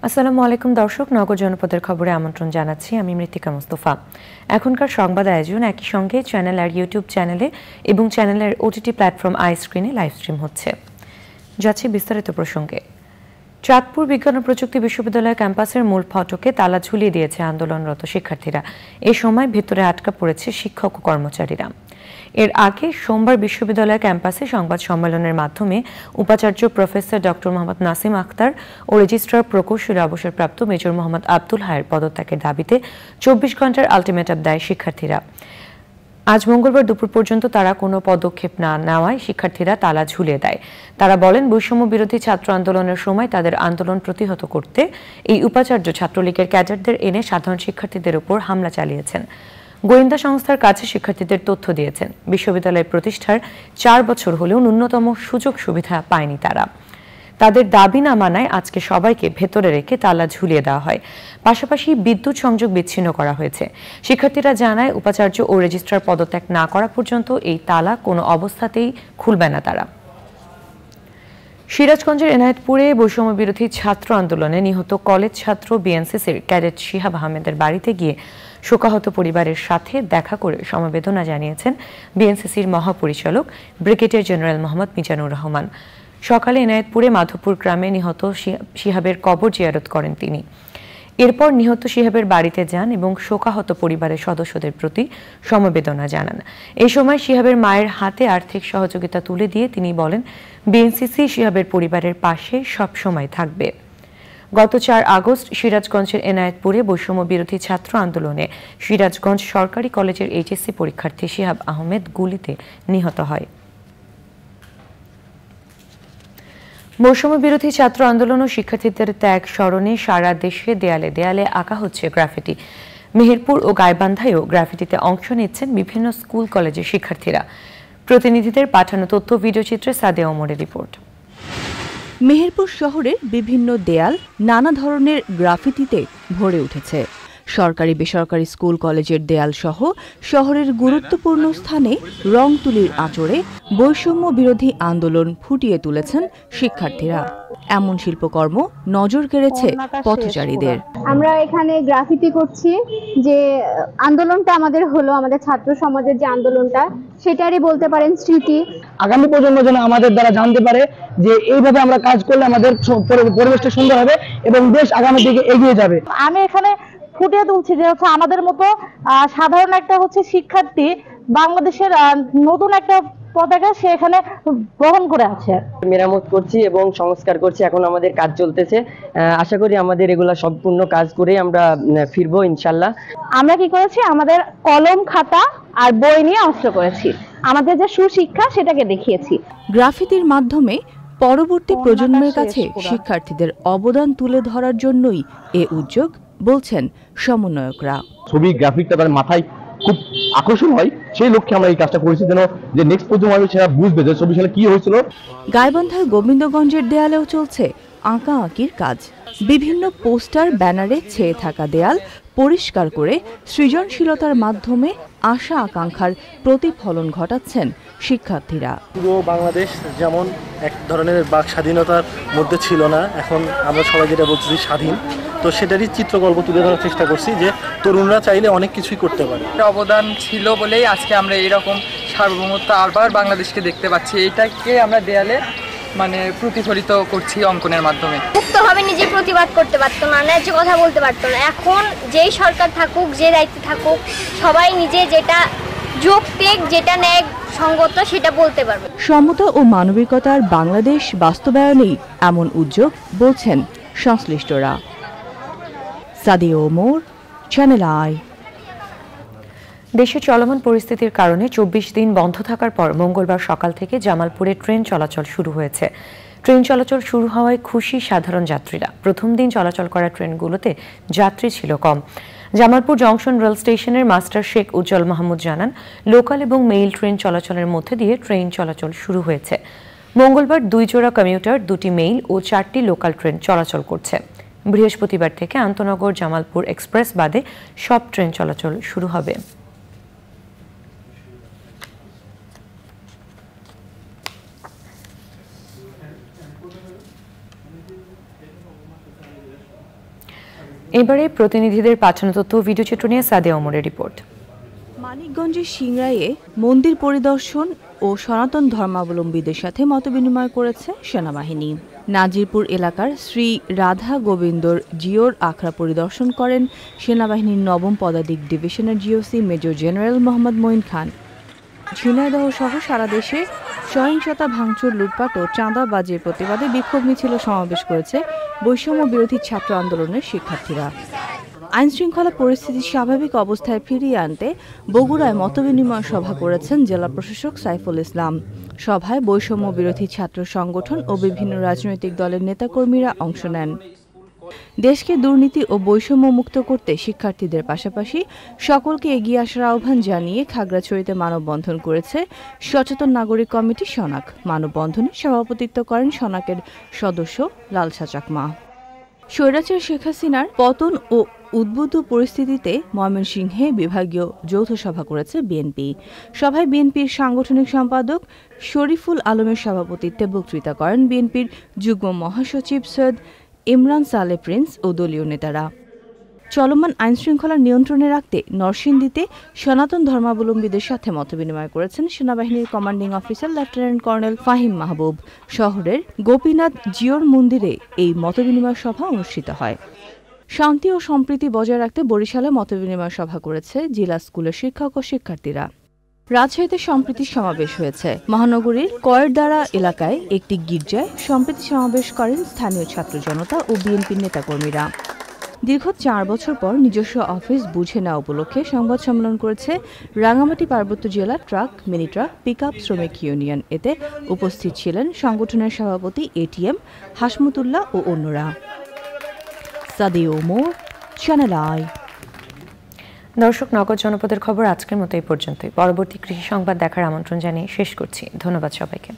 আসসালামু আলাইকুম দর্শক, নগর জনপদের খবরে আমন্ত্রণ জানাচ্ছি। আমি মৃত্তিকা মুস্তফা। এখনকার সংবাদ আয়োজন একই সঙ্গে চ্যানেল আর ইউটিউব চ্যানেলে এবং চ্যানেলের ওটিটি প্ল্যাটফর্ম আই স্ক্রিনে লাইভ স্ট্রিম হচ্ছে। যাচ্ছি বিস্তারিত প্রসঙ্গে। চাঁদপুর বিজ্ঞান ও প্রযুক্তি বিশ্ববিদ্যালয় ক্যাম্পাসের মূল ফটকে তালা ঝুলিয়ে দিয়েছে আন্দোলনরত শিক্ষার্থীরা। এ সময় ভেতরে আটকা পড়েছে শিক্ষক ও কর্মচারীরা। এর আগে সোমবার বিশ্ববিদ্যালয় ক্যাম্পাসে সংবাদ সম্মেলনের মাধ্যমে উপাচার্য প্রফেসর ডক্টর মোহাম্মদ নাসিম আখতার ও রেজিস্ট্রার প্রকৌশলী অবসরপ্রাপ্ত মেজর মোহাম্মদ আব্দুল হায়ের পদত্যাগের দাবিতে 24 ঘন্টার আলটিমেটাম দেয় শিক্ষার্থীরা। আজ মঙ্গলবার দুপুর পর্যন্ত তারা কোনো পদক্ষেপ না নেওয়ায় শিক্ষার্থীরা তালা ঝুলিয়ে দেয়। তারা বলেন, বৈষম্য বিরোধী ছাত্র আন্দোলনের সময় তাদের আন্দোলন প্রতিহত করতে এই উপাচার্য ছাত্রলীগের ক্যাডারদের এনে সাধারণ শিক্ষার্থীদের উপর হামলা চালিয়েছেন। গোয়েন্দা সংস্থার কাছে শিক্ষার্থীদের তথ্য দিয়েছেন। বিশ্ববিদ্যালয় প্রতিষ্ঠার 4 বছর হলেও ন্যূনতম সুযোগ সুবিধা পায়নি তারা। তাদের দাবি না মানায় আজকে সবাইকে ভেতরে রেখে তালা ঝুলিয়ে দেওয়া হয়। পাশাপাশি বিদ্যুৎ সংযোগ বিচ্ছিন্ন করা হয়েছে। শিক্ষার্থীরা জানায়, উপাচার্য ও রেজিস্ট্রার পদত্যাগ না করা পর্যন্ত এই তালা কোনো অবস্থাতেই খুলবে না তারা। সিরাজগঞ্জের এনায়েতপুরে বৈষম্য বিরোধী ছাত্র আন্দোলনে নিহত কলেজ ছাত্র বিএনসিসির ক্যাডেট শিহাব আহমেদের বাড়িতে গিয়ে শোকাহত পরিবারের সাথে দেখা করে সমবেদনা জানিয়েছেন বিএনসিসির মহাপরিচালক ব্রিগেডিয়ার জেনারেল মোহাম্মদ মিজানুর রহমান। সকালে এনায়েতপুরে মাধবপুর গ্রামে নিহত শিহাবের কবর জিয়ারত করেন তিনি। এরপর নিহত শিহাবের বাড়িতে যান এবং শোকাহত পরিবারের সদস্যদের প্রতি সমবেদনা জানান। এই সময় শিহাবের মায়ের হাতে আর্থিক সহযোগিতা তুলে দিয়ে তিনি বলেন, বিএনসিসি শিহাবের পরিবারের পাশে সব সময় থাকবে। গত 4 আগস্ট সিরাজগঞ্জের এনায়েতপুরে বৈষম্য বিরোধী ছাত্র আন্দোলনে সিরাজগঞ্জ সরকারি কলেজের এইচএসসি পরীক্ষার্থী শিহাব আহমেদ গুলিতে নিহত হয়। বৈষম্য বিরোধী ছাত্র আন্দোলন ও শিক্ষার্থীদের ত্যাগ স্মরণে সারা দেশে দেয়ালে দেয়ালে আঁকা হচ্ছে গ্রাফিটি। মেহেরপুর ও গাইবান্ধায়ও গ্রাফিটিতে অংশ নিচ্ছেন বিভিন্ন স্কুল কলেজের শিক্ষার্থীরা। প্রতিনিধিদের পাঠানো তথ্য ভিডিওচিত্রে সাদিয়া ওমরের রিপোর্ট। মেহেরপুর শহরের বিভিন্ন দেয়াল নানা ধরনের গ্রাফিতিতে ভরে উঠেছে। সরকারি বেসরকারি স্কুল কলেজের দেয়াল সহ শহরের গুরুত্বপূর্ণ স্থানে রং তুলির আঁচড়ে বৈষম্য বিরোধী আন্দোলন ফুটিয়ে তুলেছেন শিক্ষার্থীরা। এমন শিল্পকর্ম নজর কেড়েছে পথচারীদের। আমরা এখানে গ্রাফিতি করছি, যে আন্দোলনটা আমাদের হলো, আমাদের ছাত্র সমাজের যে আন্দোলনটা, সেটারই বলতে পারেন স্মৃতি। আগামী প্রজন্ম যেন আমাদের দ্বারা জানতে পারে যে এইভাবে আমরা কাজ করলে আমাদের পরিবেশটা সুন্দর হবে এবং দেশ আগামী দিকে এগিয়ে যাবে। আমি এখানে ফুটিয়ে তুলছি যে হচ্ছে আমাদের মতো সাধারণ একটা শিক্ষার্থী বাংলাদেশের নতুন একটা পতাকা সে এখানে বহন করে আছে। মেরামত করছি এবং সংস্কার করছি, এখন আমাদের কাজ চলতেছে। আশা করি আমাদের এগুলা সম্পূর্ণ কাজ করে আমরা ফিরবো ইনশাল্লাহ। আমরা কি করেছি, আমাদের কলম খাতা আর বই নিয়ে অংশ করেছি, আমাদের যে সুশিক্ষা সেটাকে দেখিয়েছি। গ্রাফিতির মাধ্যমে পরবর্তী প্রজন্মের কাছে শিক্ষার্থীদের অবদান তুলে ধরার জন্যই এ উদ্যোগ বলছেন সমন্বয়করা। ছবি গ্রাফিকটা তার মাথায় খুব আকর্ষণ হয়, সেই লক্ষ্যে আমরা এই কাজটা করেছি, যেন যে নেক্সট প্রজন্ম সেটা বুঝবে যে ছবি সালে কি হয়েছিল। গাইবান্ধার গোবিন্দগঞ্জের দেয়ালেও চলছে আঁকা আঁকির কাজ। বিভিন্ন পোস্টার ব্যানারে ছেয়ে থাকা দেয়াল পরিষ্কার করে সৃজনশীলতার মাধ্যমে আশা আকাঙ্ক্ষার প্রতিফলন ঘটাচ্ছেন শিক্ষার্থীরা। পুরো বাংলাদেশ যেমন এক ধরনের বাক স্বাধীনতার মধ্যে ছিল না, এখন আমরা সবাই যেটা বলছি স্বাধীন, তো সেটারই চিত্রকল্প তুলে ধরার চেষ্টা করছি যে তরুণরা চাইলে অনেক কিছুই করতে পারে। অবদান ছিল বলেই আজকে আমরা এরকম সার্বভৌমত্ব আবার বাংলাদেশকে দেখতে পাচ্ছি। এটাকে আমরা দেয়ালে প্রতিফলিত করছি অঙ্কনের মাধ্যমে। মুক্তভাবে নিজে প্রতিবাদ করতে পারতো না, ন্যায্য কথা বলতে পারতো না। এখন যেই সরকার থাকুক, যে দায়িত্বে থাকুক, সবাই নিজে যেটা যৌক্তিক, যেটা ন্যায় সঙ্গত সেটা বলতে পারবে। সমতা ও মানবিকতার বাংলাদেশ বাস্তবায়নেই এমন উদ্যোগ বলছেন সংশ্লিষ্টরা। Sadia Omar, channel I. দেশে চলমান পরিস্থিতির কারণে 24 দিন বন্ধ থাকার পর মঙ্গলবার সকাল থেকে জামালপুরে ট্রেন চলাচল শুরু হয়েছে। ট্রেন চলাচল শুরু হওয়ায় খুশি সাধারণ যাত্রীরা। প্রথম দিন চলাচল করা ট্রেনগুলোতে যাত্রী ছিল কম। জামালপুর জংশন রেল স্টেশনের মাস্টার শেখ উজ্জ্বল মাহমুদ জানান, লোকাল এবং মেইল ট্রেন চলাচলের মধ্যে দিয়ে ট্রেন চলাচল শুরু হয়েছে। মঙ্গলবার 2 জোড়া কমিউটার, 2টি মেইল ও 4টি লোকাল ট্রেন চলাচল করছে। বৃহস্পতিবার থেকে আন্তনগর জামালপুর এক্সপ্রেস বাদে সব ট্রেন চলাচল শুরু হবে। এবারে প্রতিনিধিদের পাঠানো তথ্য ভিডিওচিত্র নিয়ে সাদিয়া ওমরের রিপোর্ট। মানিকগঞ্জের সিংড়াইয়ে মন্দির পরিদর্শন ও সনাতন ধর্মাবলম্বীদের সাথে মতবিনিময় করেছে সেনাবাহিনী। নাজিরপুর এলাকার শ্রী রাধা গোবিন্দর জিওর আখড়া পরিদর্শন করেন সেনাবাহিনীর ৯ম পদাতিক ডিভিশনের GOC major general Mohammad Moin Khan. Jhenaidah সহ সারা দেশে সহিংসতা, ভাঙচুর, লুটপাট ও চাঁদাবাজির প্রতিবাদে বিক্ষোভ মিছিল সমাবেশ করেছে বৈষম্য বিরোধী ছাত্র আন্দোলনের শিক্ষার্থীরা। আইনশৃঙ্খলা পরিস্থিতি স্বাভাবিক অবস্থায় ফিরিয়ে আনতে বগুড়ায় মতবিনিময় সভা করেছেন জেলা প্রশাসক সাইফুল ইসলাম। সভায় বৈষম্য বিরোধী ছাত্র সংগঠন ও বিভিন্ন রাজনৈতিক দলের নেতাকর্মীরা অংশ নেন। দেশকে দুর্নীতি ও বৈষম্য মুক্ত করতে শিক্ষার্থীদের পাশাপাশি সকলকে এগিয়ে আসার আহ্বান জানিয়ে খাগড়াছড়িতে মানববন্ধন করেছে সচেতন নাগরিক কমিটি সনাক। মানববন্ধনে সভাপতিত্ব করেন সনাকের সদস্য লালসা চাকমা। স্বৈরাচার শেখ হাসিনার পতন ও উদ্বুদ্ধ পরিস্থিতিতে ময়মনসিংহে বিভাগীয় যৌথ সভা করেছে বিএনপি। সভায় বিএনপির সাংগঠনিক সম্পাদক শরীফুল আলমের সভাপতিত্বে বক্তৃতা করেন বিএনপির যুগ্ম মহাসচিব সৈয়দ ইমরান সালে প্রিন্স ও দলীয় নেতারা। চলমান আইনশৃঙ্খলা নিয়ন্ত্রণে রাখতে নরসিংদীতে সনাতন ধর্মাবলম্বীদের সাথে মতবিনিময় করেছেন সেনাবাহিনীর commanding officer lieutenant colonel Fahim Mahbub. শহরের গোপীনাথ জিওর মন্দিরে এই মতবিনিময় সভা অনুষ্ঠিত হয়। শান্তি ও সম্প্রীতি বজায় রাখতে বরিশালে মতবিনিময় সভা করেছে জেলা স্কুলের শিক্ষক ও শিক্ষার্থীরা। রাজশাহীতে সম্প্রীতি সমাবেশ হয়েছে। মহানগরীর কয়েরদারা এলাকায় একটি গির্জায় সম্প্রীতি সমাবেশ করেন স্থানীয় ছাত্র জনতা ও বিএনপির নেতাকর্মীরা। দীর্ঘ ৪ বছর পর নিজস্ব অফিস বুঝে নেওয়া উপলক্ষে সংবাদ সম্মেলন করেছে রাঙ্গামাটি পার্বত্য জেলা ট্রাক, মিনি ট্রাক, পিকআপ শ্রমিক ইউনিয়ন। এতে উপস্থিত ছিলেন সংগঠনের সভাপতি এটিএম হাসমুতুল্লাহ ও অন্যরা। Sadia Omar, channel I. দর্শক, নগর জনপদের খবর আজকের মতো এই পর্যন্তই। পরবর্তী কৃষি সংবাদ দেখার আমন্ত্রণ জানিয়ে শেষ করছি। ধন্যবাদ সবাইকে।